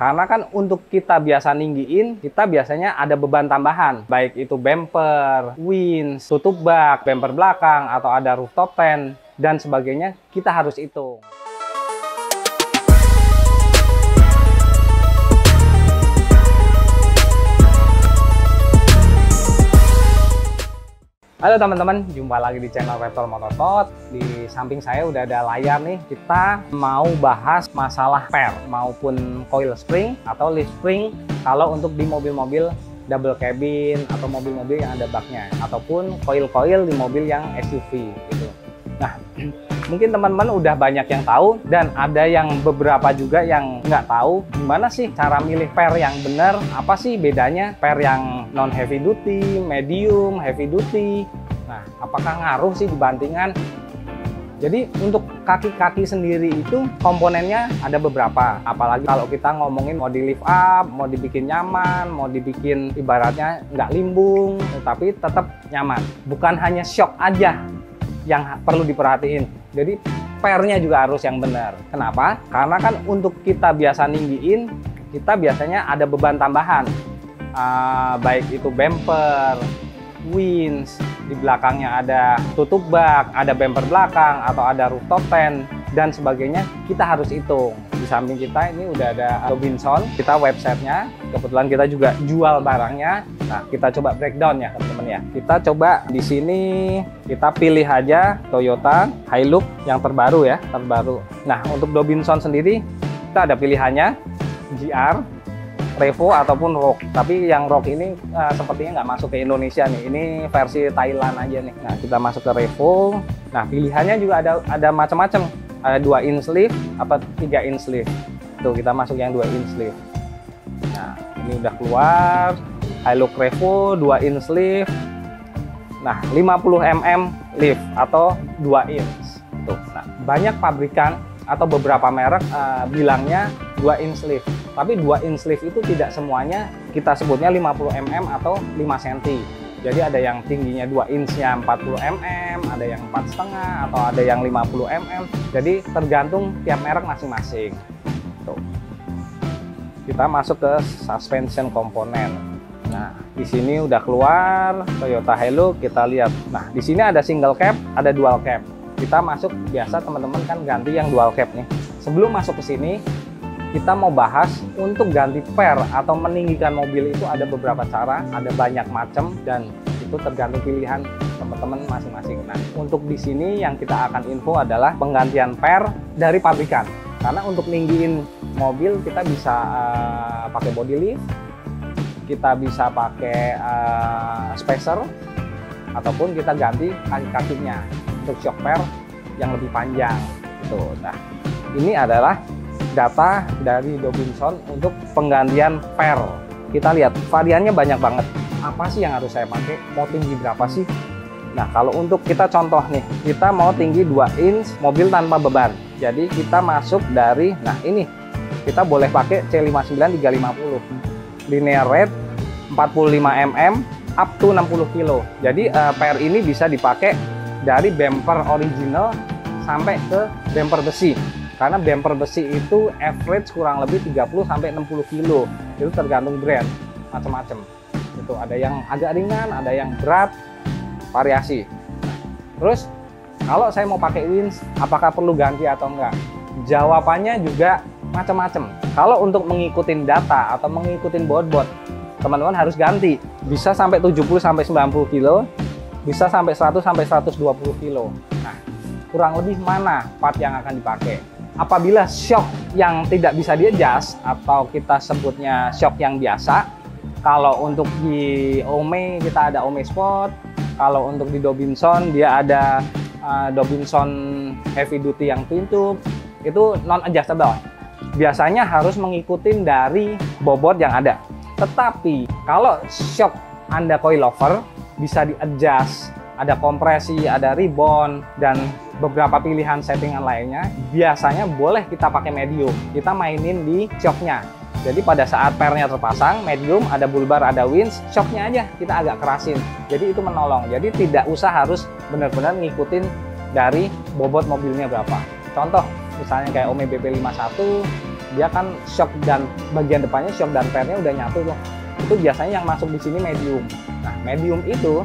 Karena kan untuk kita biasa ninggiin, kita biasanya ada beban tambahan. Baik itu bumper, winch, tutup bak, bumper belakang, atau ada rooftop tent, dan sebagainya, kita harus hitung. Halo teman-teman, jumpa lagi di channel Reptol Motorsport. Di samping saya udah ada layar nih. Kita mau bahas masalah per maupun coil spring atau leaf spring kalau untuk di mobil-mobil double cabin atau mobil-mobil yang ada baknya, ataupun coil-coil di mobil yang SUV gitu. Nah, mungkin teman-teman udah banyak yang tahu, dan ada yang beberapa juga yang nggak tahu gimana sih cara milih per yang benar. Apa sih bedanya per yang non heavy duty, medium, heavy duty? Nah, apakah ngaruh sih dibandingkan? Jadi untuk kaki-kaki sendiri itu komponennya ada beberapa. Apalagi kalau kita ngomongin mau di lift up, mau dibikin nyaman, mau dibikin ibaratnya nggak limbung, tapi tetap nyaman. Bukan hanya shock aja yang perlu diperhatiin. Jadi pernya juga harus yang benar. Kenapa? Karena kan untuk kita biasa ninggiin, kita biasanya ada beban tambahan. Baik itu bumper, winch, di belakangnya ada tutup bak, ada bumper belakang, atau ada rooftop tent, dan sebagainya, kita harus hitung. Di samping kita ini udah ada Dobinson, kita websitenya, kebetulan kita juga jual barangnya. Nah, kita coba breakdown ya teman-teman ya. Kita coba di sini, kita pilih aja Toyota Hilux yang terbaru ya, terbaru. Nah, untuk Dobinson sendiri, kita ada pilihannya GR, Revo ataupun Rock. Tapi yang Rock ini sepertinya nggak masuk ke Indonesia nih. Ini versi Thailand aja nih. Nah, kita masuk ke Revo. Nah, pilihannya juga ada macam-macam. Ada 2 inch sleeve atau 3 inch sleeve. Tuh, kita masuk yang 2 inch sleeve. Nah, ini udah keluar. Hilux Revo 2 inch sleeve. Nah, 50 mm lift atau 2 inch. Tuh. Nah, banyak pabrikan atau beberapa merek bilangnya 2 inch sleeve. Tapi 2 inch sleeve itu tidak semuanya kita sebutnya 50 mm atau 5 cm. Jadi ada yang tingginya 2 inch-nya 40 mm, ada yang 4,5 atau ada yang 50 mm. Jadi tergantung tiap merek masing-masing. Tuh. Kita masuk ke suspension komponen. Nah, di sini udah keluar Toyota Hilux, kita lihat. Nah, di sini ada single cap, ada dual cap. Kita masuk biasa teman-teman kan ganti yang dual cap nih. Sebelum masuk ke sini, kita mau bahas untuk ganti per atau meninggikan mobil itu ada beberapa cara, ada banyak macam, dan itu tergantung pilihan teman-teman masing-masing. Nah, untuk di sini yang kita akan info adalah penggantian per dari pabrikan. Karena untuk ninggiin mobil kita bisa pakai body lift, kita bisa pakai spacer, ataupun kita ganti kaki-kakinya untuk shock per yang lebih panjang. Gitu. Nah, ini adalah data dari Dobinson untuk penggantian per. Kita lihat variannya banyak banget. Apa sih yang harus saya pakai? Mau tinggi berapa sih? Nah, kalau untuk kita contoh nih, kita mau tinggi 2 inch mobil tanpa beban. Jadi kita masuk dari, nah ini kita boleh pakai C59 350 linear rate 45 mm up to 60 kilo. Jadi per ini bisa dipakai dari bumper original sampai ke bumper besi. Karena bumper besi itu average kurang lebih 30 sampai 60 kilo. Itu tergantung brand, macam-macam. Itu ada yang agak ringan, ada yang berat, variasi. Terus kalau saya mau pakai winch, apakah perlu ganti atau enggak? Jawabannya juga macam-macam. Kalau untuk mengikuti data atau mengikuti bobot, teman-teman harus ganti. Bisa sampai 70 sampai 90 kilo, bisa sampai 100 sampai 120 kilo. Nah, kurang lebih mana part yang akan dipakai? Apabila shock yang tidak bisa di-adjust atau kita sebutnya shock yang biasa, kalau untuk di Ome kita ada Ome Sport, kalau untuk di Dobinson dia ada Dobinson Heavy Duty yang twin tube, itu non-adjustable. Biasanya harus mengikuti dari bobot yang ada. Tetapi kalau shock Anda coilover bisa di-adjust, ada kompresi, ada rebound, dan beberapa pilihan settingan lainnya. Biasanya boleh kita pakai medium, kita mainin di shocknya. Jadi pada saat pernya terpasang medium, ada bulbar, ada winch, shocknya aja kita agak kerasin. Jadi itu menolong. Jadi tidak usah harus benar-benar ngikutin dari bobot mobilnya berapa. Contoh misalnya kayak Ome BP51 dia kan shock dan bagian depannya shock dan pernya udah nyatu tuh. Itu biasanya yang masuk di sini medium. Nah, medium itu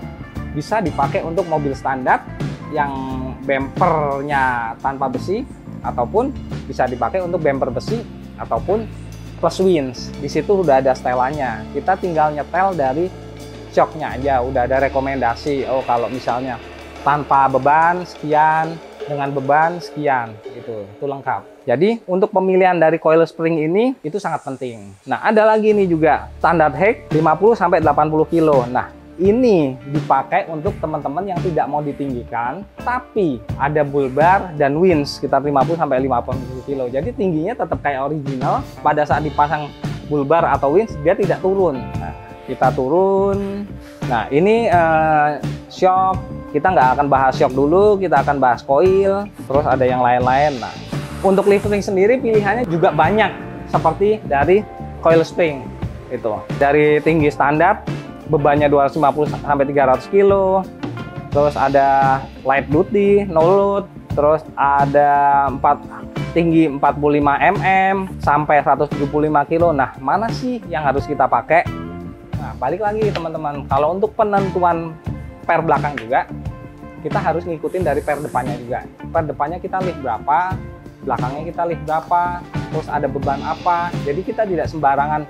bisa dipakai untuk mobil standar yang bempernya tanpa besi, ataupun bisa dipakai untuk bumper besi ataupun plus winch. Di situ udah ada setelannya. Kita tinggal nyetel dari shocknya aja. Udah ada rekomendasi. Oh, kalau misalnya tanpa beban sekian, dengan beban sekian, itu lengkap. Jadi untuk pemilihan dari coil spring ini itu sangat penting. Nah, ada lagi nih juga standar height 50 sampai 80 kilo. Nah, ini dipakai untuk teman-teman yang tidak mau ditinggikan, tapi ada bull bar dan winch sekitar 50 sampai 50 kilo. Jadi tingginya tetap kayak original. Pada saat dipasang bull bar atau winch dia tidak turun. Nah, kita turun. Nah, ini shock. Kita nggak akan bahas shock dulu, kita akan bahas coil, terus ada yang lain-lain. Nah, untuk lift spring sendiri pilihannya juga banyak, seperti dari coil spring itu. Dari tinggi standar, bebannya 250 sampai 300 kilo, terus ada light duty, no load, terus ada tinggi 45 mm sampai 175 kilo. Nah, mana sih yang harus kita pakai? Nah, balik lagi teman-teman, kalau untuk penentuan per belakang juga, kita harus ngikutin dari per depannya juga. Per depannya kita lift berapa, belakangnya kita lift berapa, terus ada beban apa. Jadi kita tidak sembarangan,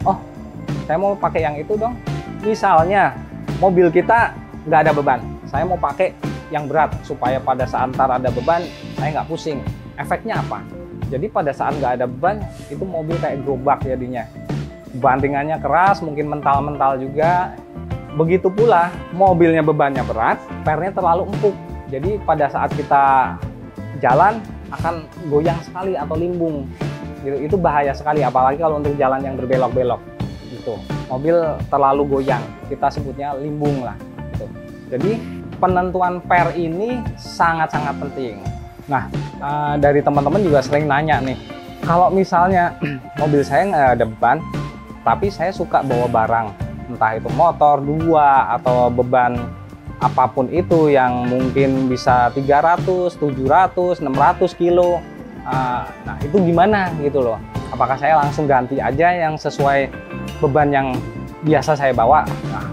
oh saya mau pakai yang itu dong. Misalnya mobil kita nggak ada beban, saya mau pakai yang berat supaya pada saat ntar ada beban saya nggak pusing. Efeknya apa? Jadi pada saat nggak ada beban itu mobil kayak gerobak jadinya. Bantingannya keras, mungkin mental-mental juga. Begitu pula mobilnya bebannya berat, pernya terlalu empuk. Jadi pada saat kita jalan akan goyang sekali atau limbung. Itu bahaya sekali, apalagi kalau untuk jalan yang berbelok-belok. Gitu. Mobil terlalu goyang, kita sebutnya limbung lah. Gitu. Jadi penentuan per ini sangat-sangat penting. Nah, dari teman-teman juga sering nanya nih, kalau misalnya mobil saya nggak ada beban, tapi saya suka bawa barang, entah itu motor 2 atau beban apapun itu yang mungkin bisa 300, 700, 600 kilo. Nah, itu gimana gitu loh. Apakah saya langsung ganti aja yang sesuai beban yang biasa saya bawa? Nah,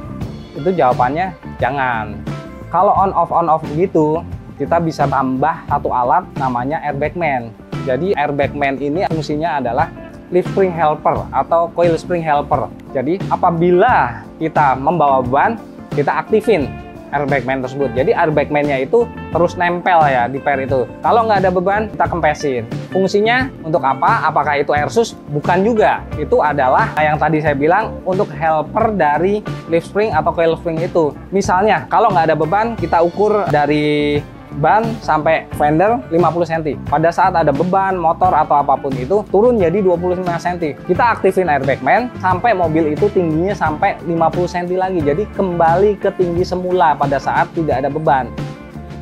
itu jawabannya jangan. Kalau on off begitu, kita bisa tambah satu alat namanya airbag man. Jadi airbag man ini fungsinya adalah lift spring helper atau coil spring helper. Jadi apabila kita membawa beban, kita aktifin airbag man tersebut. Jadi airbag man-nya itu terus nempel ya di per itu. Kalau nggak ada beban, kita kempesin. Fungsinya untuk apa? Apakah itu air sus? Bukan juga. Itu adalah yang tadi saya bilang untuk helper dari lift spring atau coil spring itu. Misalnya kalau nggak ada beban, kita ukur dari ban sampai fender 50 cm. Pada saat ada beban, motor atau apapun itu turun jadi 25 cm. Kita aktifin airbag man sampai mobil itu tingginya sampai 50 cm lagi. Jadi kembali ke tinggi semula pada saat tidak ada beban.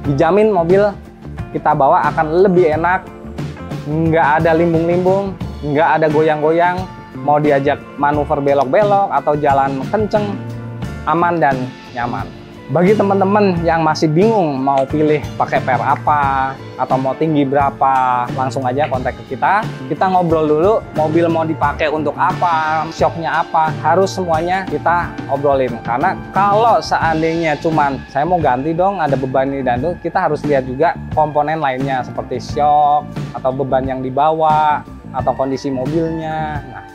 Dijamin mobil kita bawa akan lebih enak, nggak ada limbung-limbung, nggak ada goyang-goyang, mau diajak manuver belok-belok atau jalan kenceng, aman dan nyaman. Bagi teman-teman yang masih bingung mau pilih pakai per apa atau mau tinggi berapa, langsung aja kontak ke kita. Kita ngobrol dulu, mobil mau dipakai untuk apa, shocknya apa, harus semuanya kita obrolin. Karena kalau seandainya cuman saya mau ganti dong, ada beban ini dan itu, kita harus lihat juga komponen lainnya seperti shock atau beban yang dibawa atau kondisi mobilnya. Nah,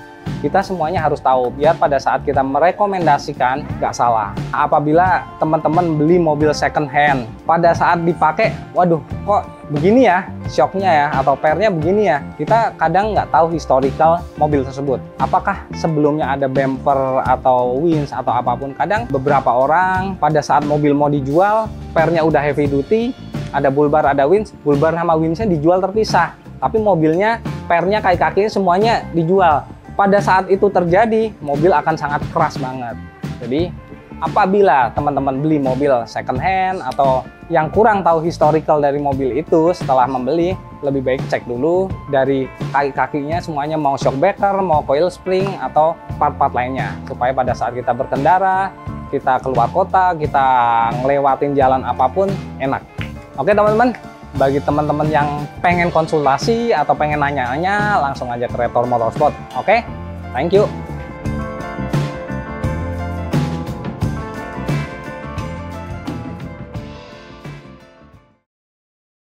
kita semuanya harus tahu biar pada saat kita merekomendasikan nggak salah. Apabila teman-teman beli mobil second hand, pada saat dipakai, waduh kok begini ya shocknya ya atau pernya begini ya, kita kadang nggak tahu historical mobil tersebut. Apakah sebelumnya ada bumper atau winch atau apapun. Kadang beberapa orang pada saat mobil mau dijual, pernya udah heavy duty, ada bull bar, ada winch, bull bar sama winchnya dijual terpisah. Tapi mobilnya, pernya, kaki-kakinya semuanya dijual. Pada saat itu terjadi, mobil akan sangat keras banget. Jadi, apabila teman-teman beli mobil second hand atau yang kurang tahu historical dari mobil itu, setelah membeli, lebih baik cek dulu dari kaki-kakinya semuanya mau shock breaker, mau coil spring, atau part-part lainnya. Supaya pada saat kita berkendara, kita keluar kota, kita ngelewatin jalan apapun, enak. Oke teman-teman, Bagi teman-teman yang pengen konsultasi atau pengen nanya-nanya, langsung aja ke Retol Motorsport. Oke, thank you.